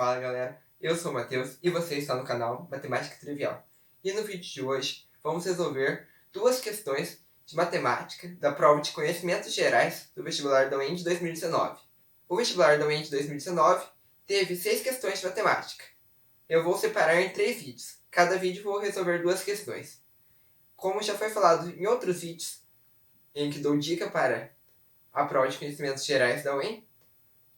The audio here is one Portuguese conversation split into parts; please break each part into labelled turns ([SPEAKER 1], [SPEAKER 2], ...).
[SPEAKER 1] Fala galera, eu sou o Matheus e você está no canal Matemática Trivial. E no vídeo de hoje vamos resolver duas questões de matemática da prova de conhecimentos gerais do vestibular da UEM de 2019. O vestibular da UEM de 2019 teve 6 questões de matemática. Eu vou separar em 3 vídeos. Cada vídeo vou resolver 2 questões. Como já foi falado em outros vídeos, em que dou dica para a prova de conhecimentos gerais da UEM,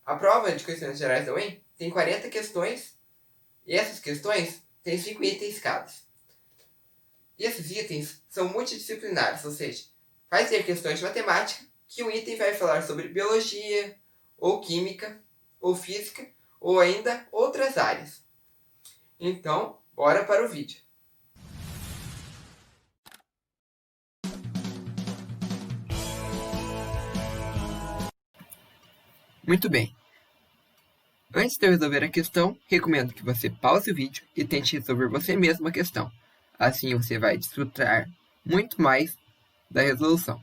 [SPEAKER 1] a prova de conhecimentos gerais da UEM tem 40 questões e essas questões têm 5 itens cada. E esses itens são multidisciplinares, ou seja, vai ter questões de matemática que o item vai falar sobre biologia, ou química, ou física, ou ainda outras áreas. Então, bora para o vídeo. Muito bem. Antes de eu resolver a questão, recomendo que você pause o vídeo e tente resolver você mesmo a questão. Assim você vai desfrutar muito mais da resolução.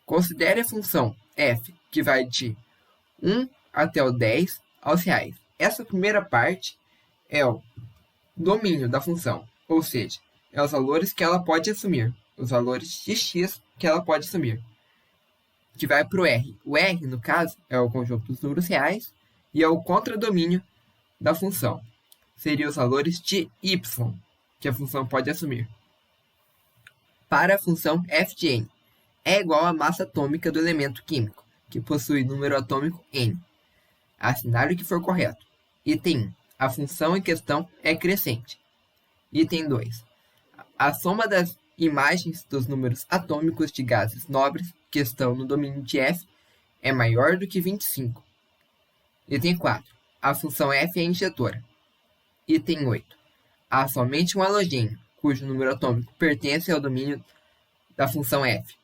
[SPEAKER 1] Considere a função f, que vai de 1 até o 10 aos reais. Essa primeira parte é o domínio da função, ou seja, é os valores que ela pode assumir, os valores de x que ela pode assumir, que vai para o R. O R, no caso, é o conjunto dos números reais e é o contradomínio da função. Seriam os valores de y, que a função pode assumir. Para a função f de n, é igual à massa atômica do elemento químico, que possui número atômico n. Assinale o que for correto. Item 1. A função em questão é crescente. Item 2. A soma das imagens dos números atômicos de gases nobres que estão no domínio de f é maior do que 25. Item 4. A função f é injetora. Item 8. Há somente um halogênio, cujo número atômico pertence ao domínio da função f.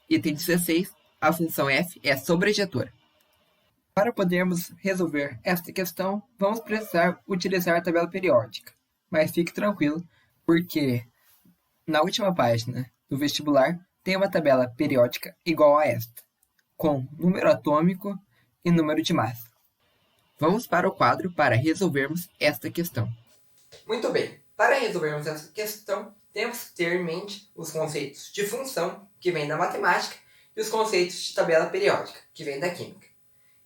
[SPEAKER 1] Item 16. A função f é sobrejetora. Para podermos resolver esta questão, vamos precisar utilizar a tabela periódica. Mas fique tranquilo, porque na última página do vestibular tem uma tabela periódica igual a esta, com número atômico e número de massa. Vamos para o quadro para resolvermos esta questão. Muito bem, para resolvermos essa questão, temos que ter em mente os conceitos de função, que vem da matemática, e os conceitos de tabela periódica, que vem da química.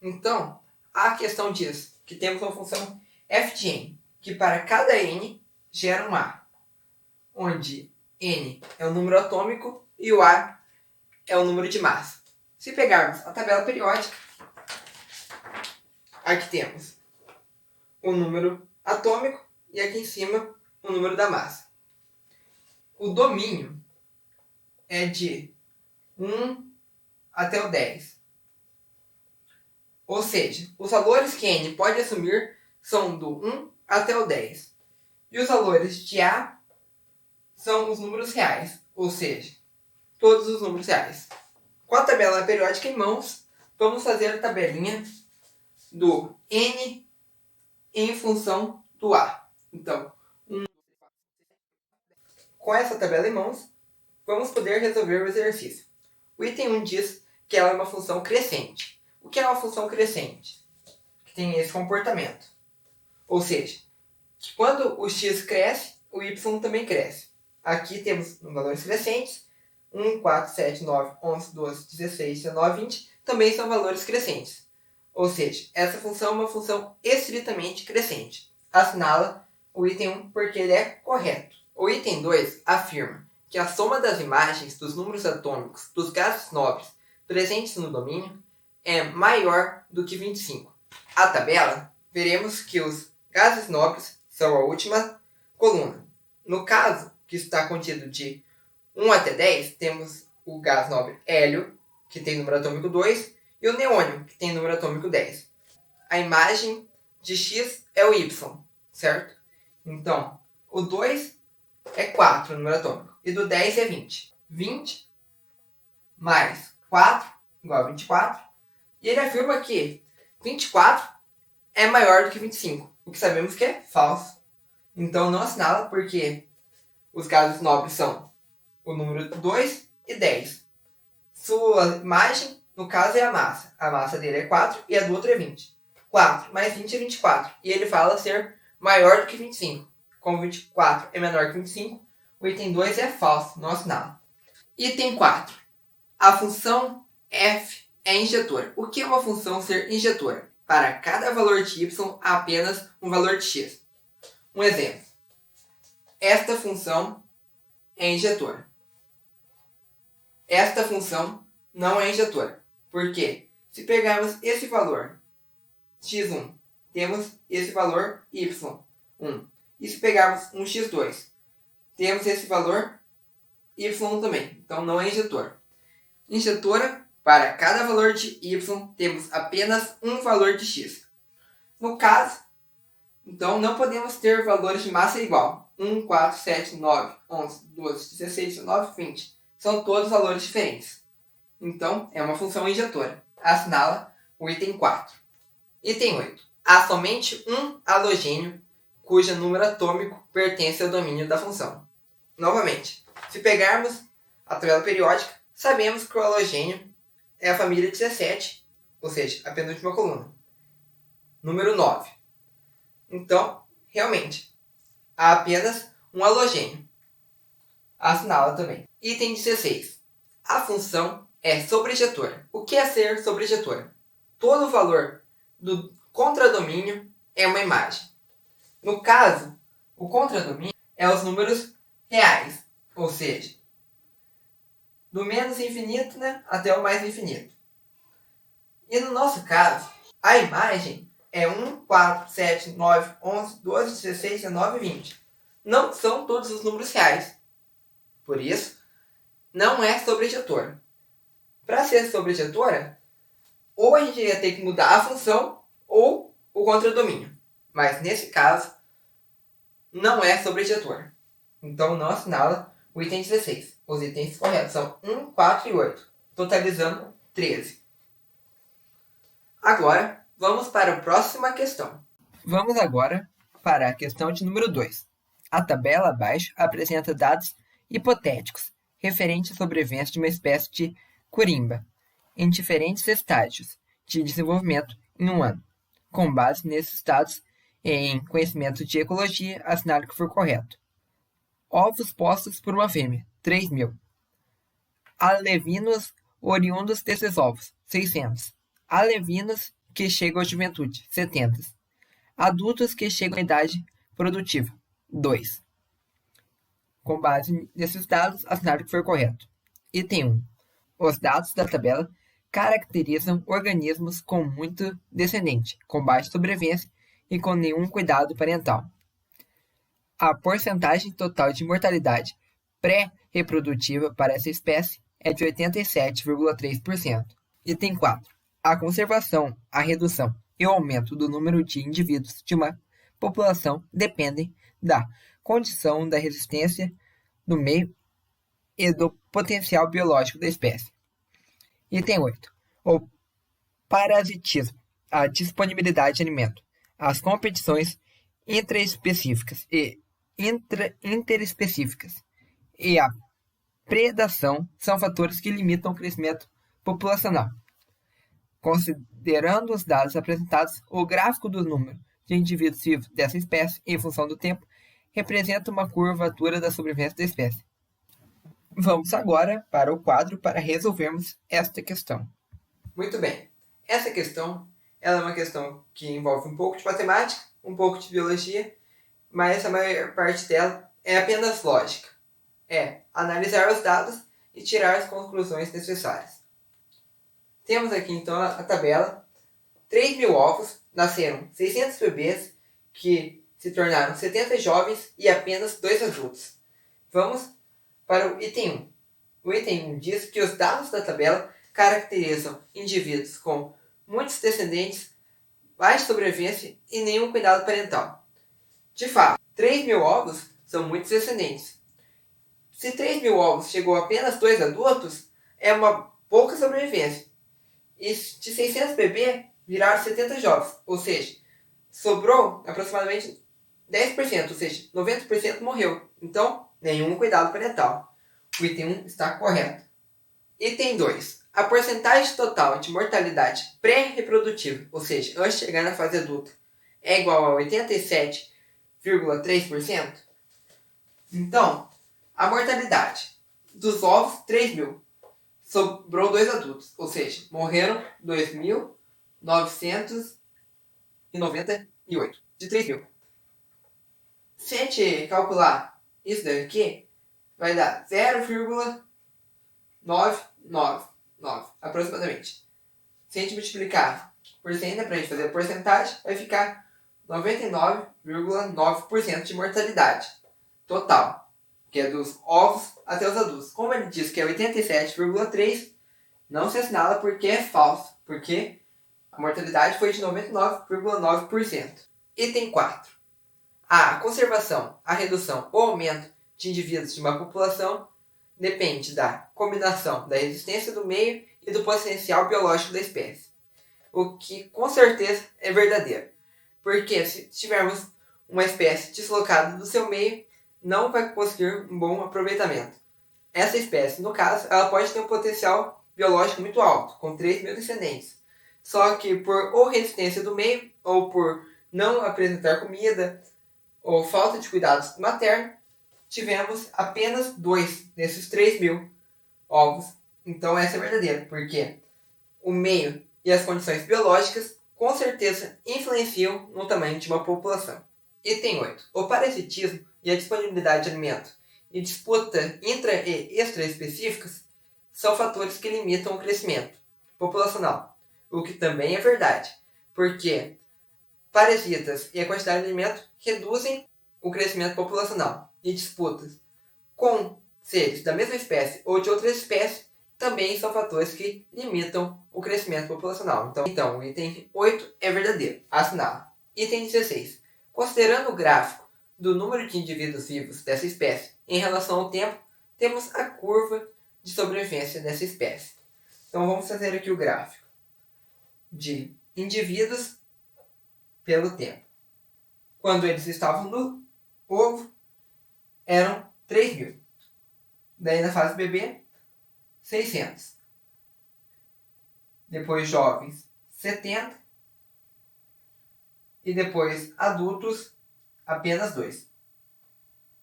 [SPEAKER 1] Então, a questão diz que temos uma função f de n, que para cada n gera um a, onde n é o número atômico e o a é o número de massa. Se pegarmos a tabela periódica, aqui temos o número atômico e aqui em cima o número da massa. O domínio é de 1 até o 10. Ou seja, os valores que n pode assumir são do 1 até o 10. E os valores de a são os números reais, ou seja, todos os números reais. Com a tabela periódica em mãos, vamos fazer a tabelinha do n em função do a. Então, com essa tabela em mãos, vamos poder resolver o exercício. O item 1 diz que ela é uma função crescente. O que é uma função crescente? Que tem esse comportamento. Ou seja, que quando o x cresce, o y também cresce. Aqui temos valores crescentes. 1, 4, 7, 9, 11, 12, 16, 19, 20 também são valores crescentes. Ou seja, essa função é uma função estritamente crescente. Assinala o item 1 porque ele é correto. O item 2 afirma que a soma das imagens dos números atômicos dos gases nobres presentes no domínio é maior do que 25. A tabela, veremos que os gases nobres são a última coluna. No caso, que está contido de 1 até 10, temos o gás nobre hélio, que tem número atômico 2, e o neônio, que tem número atômico 10. A imagem de x é o y, certo? Então, o 2 é 4, o número atômico, e do 10 é 20. 20 mais 4 igual a 24. E ele afirma que 24 é maior do que 25, o que sabemos que é falso. Então não assinala porque os gases nobres são o número 2 e 10. Sua imagem, no caso, é a massa. A massa dele é 4 e a do outro é 20. 4 mais 20 é 24. E ele fala ser maior do que 25. Como 24 é menor que 25, o item 2 é falso, não assinala. Item 4. A função f é injetora. O que é uma função ser injetora? Para cada valor de y, há apenas um valor de x. Um exemplo. Esta função é injetora. Esta função não é injetora. Por quê? Se pegarmos esse valor x1, temos esse valor y1. E se pegarmos um x2, temos esse valor y1 também. Então não é injetora. Injetora, para cada valor de y, temos apenas um valor de x. No caso, então não podemos ter valores de massa igual. 1, 4, 7, 9, 11, 12, 16, 19, 20. São todos valores diferentes. Então, é uma função injetora. Assinala o item 4. Item 8. Há somente um halogênio cujo número atômico pertence ao domínio da função. Novamente, se pegarmos a tabela periódica, sabemos que o halogênio é a família 17, ou seja, a penúltima coluna. Número 9. Então, realmente, há apenas um halogênio. Assinala também. Item 16. A função é sobrejetora. O que é ser sobrejetora? Todo valor do contradomínio é uma imagem. No caso, o contradomínio é os números reais, ou seja, do menos infinito, até o mais infinito. E no nosso caso, a imagem é 1, 4, 7, 9, 11, 12, 16, 19 e 20. Não são todos os números reais. Por isso, não é sobrejetora. Para ser sobrejetora, ou a gente ia ter que mudar a função ou o contradomínio. Mas nesse caso, não é sobrejetora. Então não assinala o item 16. Os itens corretos são 1, 4 e 8, totalizando 13. Agora, vamos para a próxima questão. Vamos agora para a questão de número 2. A tabela abaixo apresenta dados hipotéticos referentes à sobrevivência de uma espécie de corimba em diferentes estágios de desenvolvimento em um ano. Com base nesses estados em conhecimento de ecologia, assinale o que for correto. Ovos postos por uma fêmea, 3.000. Alevinos oriundos desses ovos, 600. Alevinos que chegam à juventude, 70. Adultos que chegam à idade produtiva, 2. Com base nesses dados, assinale o que for correto. Item 1. Os dados da tabela caracterizam organismos com muito descendente, com baixa sobrevivência e com nenhum cuidado parental. A porcentagem total de mortalidade pré-reprodutiva para essa espécie é de 87,3%. Item 4. A conservação, a redução e o aumento do número de indivíduos de uma população dependem da condição da resistência do meio e do potencial biológico da espécie. Item 8. O parasitismo, a disponibilidade de alimento, as competições intraespecíficas e interespecíficas e a predação são fatores que limitam o crescimento populacional. Considerando os dados apresentados, o gráfico do número de indivíduos vivos dessa espécie, em função do tempo, representa uma curvatura da sobrevivência da espécie. Vamos agora para o quadro para resolvermos esta questão. Muito bem. Essa questão ela é uma questão que envolve um pouco de matemática, um pouco de biologia, mas a maior parte dela é apenas lógica. É analisar os dados e tirar as conclusões necessárias. Temos aqui então a tabela. 3.000 ovos, nasceram 600 bebês que se tornaram 70 jovens e apenas 2 adultos. Vamos para o item 1. O item 1 diz que os dados da tabela caracterizam indivíduos com muitos descendentes, baixa sobrevivência e nenhum cuidado parental. De fato, 3.000 ovos são muitos descendentes. Se 3.000 ovos chegou a apenas 2 adultos, é uma pouca sobrevivência. E de 600 bebês, viraram 70 jovens, ou seja, sobrou aproximadamente 10%, ou seja, 90% morreu. Então, nenhum cuidado parental. O item 1 está correto. Item 2. A porcentagem total de mortalidade pré-reprodutiva, ou seja, antes de chegar na fase adulta, é igual a 87,3%. Então, a mortalidade dos ovos, 3.000. Sobrou 2 adultos, ou seja, morreram 2.998 de 3.000. Se a gente calcular isso daqui, vai dar 0,999 aproximadamente. Se a gente multiplicar por 100, para a gente fazer a porcentagem, vai ficar 99,9% de mortalidade total, que é dos ovos até os adultos. Como ele diz que é 87,3%, não se assinala porque é falso, porque a mortalidade foi de 99,9%. Item 4. A conservação, a redução ou aumento de indivíduos de uma população depende da combinação da resistência do meio e do potencial biológico da espécie. O que com certeza é verdadeiro. Porque se tivermos uma espécie deslocada do seu meio, não vai conseguir um bom aproveitamento. Essa espécie, no caso, ela pode ter um potencial biológico muito alto, com 3.000 descendentes. Só que por ou resistência do meio, ou por não apresentar comida, ou falta de cuidados maternos, tivemos apenas 2 desses 3.000 ovos. Então essa é verdadeira, porque o meio e as condições biológicas com certeza influenciam no tamanho de uma população. Item 8. O parasitismo e a disponibilidade de alimento e disputa intra- e extra-específicas são fatores que limitam o crescimento populacional, o que também é verdade, porque parasitas e a quantidade de alimento reduzem o crescimento populacional, e disputas com seres da mesma espécie ou de outras espécies também são fatores que limitam o crescimento populacional. Então o item 8 é verdadeiro. Assinala. Item 16. Considerando o gráfico do número de indivíduos vivos dessa espécie em relação ao tempo, temos a curva de sobrevivência dessa espécie. Então vamos fazer aqui o gráfico de indivíduos pelo tempo. Quando eles estavam no ovo, eram 3.000. Daí na fase bebê, 600. Depois jovens, 70. E depois adultos, apenas 2.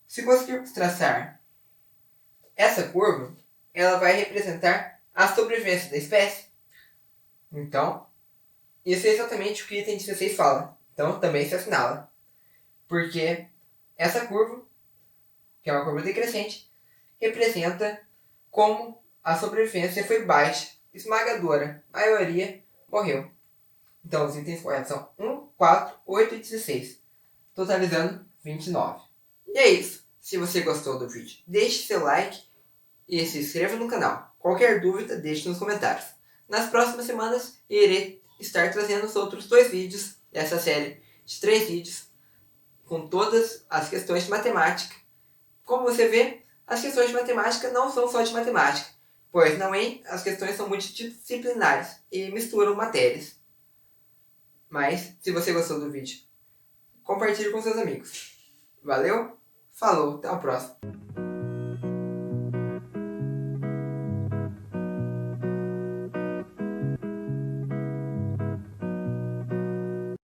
[SPEAKER 1] Se conseguirmos traçar essa curva, ela vai representar a sobrevivência da espécie. Então, isso é exatamente o que o item 16 fala. Então também se assinala. Porque essa curva, que é uma curva decrescente, representa como a sobrevivência foi baixa, esmagadora. A maioria morreu. Então os itens corretos são 1, 4, 8 e 16, totalizando 29. E é isso. Se você gostou do vídeo, deixe seu like e se inscreva no canal. Qualquer dúvida, deixe nos comentários. Nas próximas semanas, irei estar trazendo os outros 2 vídeos dessa série de 3 vídeos com todas as questões de matemática. Como você vê, as questões de matemática não são só de matemática, pois na UEM as questões são multidisciplinares e misturam matérias. Mas, se você gostou do vídeo, compartilhe com seus amigos. Valeu, falou, até o próximo.